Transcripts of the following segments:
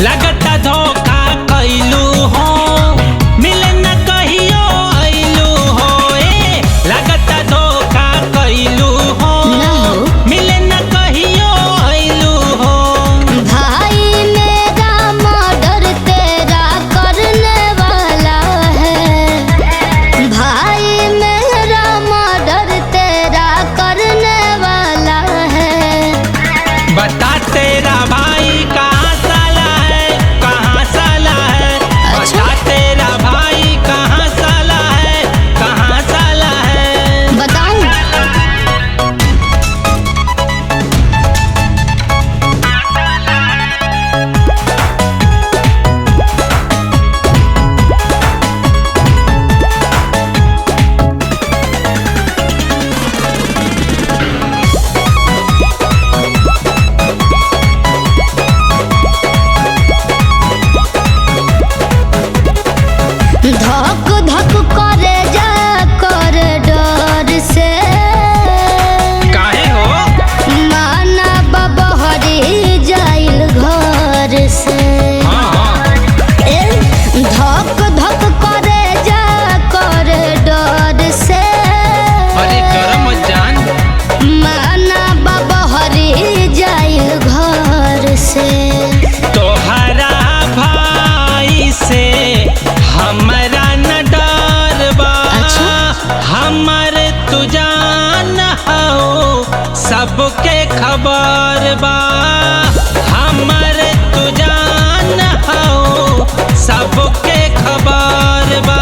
लगता धोखा कैलू हो, मिले न कहियो अइलू हो। लगता धोखा कैलू हो, मिले न कहियो अइलू हो। भाई मेरा मर्डर तेरा करने वाला है, भाई मेरा मर्डर तेरा करने वाला है। बता तेरा भाई कहाँ साला है, कहाँ साला है। बता तेरा भाई कहाँ साला है, कहाँ साला है। बताऊं? धक धक करे जा कर डर से, काहे हो? माना बबहरी जाइल घर से। धक धक करे जा कर डर से, अरे करम जान। माना बबहरी जाइल घर से। तोहरा भाई से हमरा न डर बा, हमर तू जान हो सबके खबर बा। हमर तू जान हो सबके खबर बा।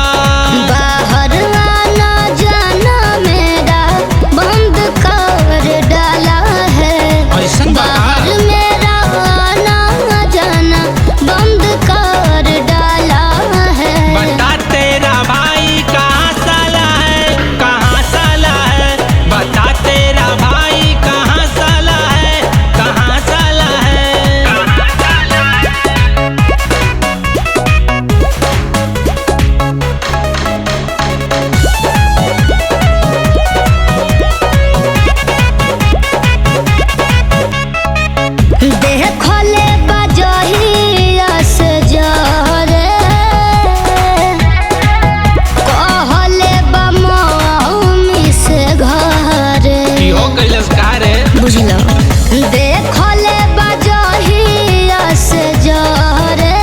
बाहर आना जाना मेरा बंद कर डाला है, ऐसन बा? बाहर मेरा आना जाना बंद कर डाला है। बता तेरा भाई कहाँ साला है, कहाँ साला है। बता तेरा भाई कहाँ साला है, कहाँ साला है। देखले बजहिया से जरे, कहले बमौमी से घरे। की हो कैलस का रे? बुझलो? देखले बजहिया से जरे,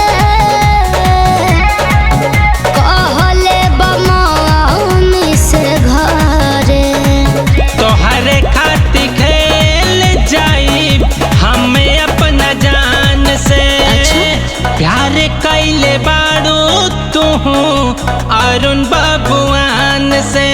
कहले बमौमी से घरे। तोहरे खातिर खेल जाई हमें अपना जान से। प्यार कैले बाड़ू तू अरुण बबुआन से।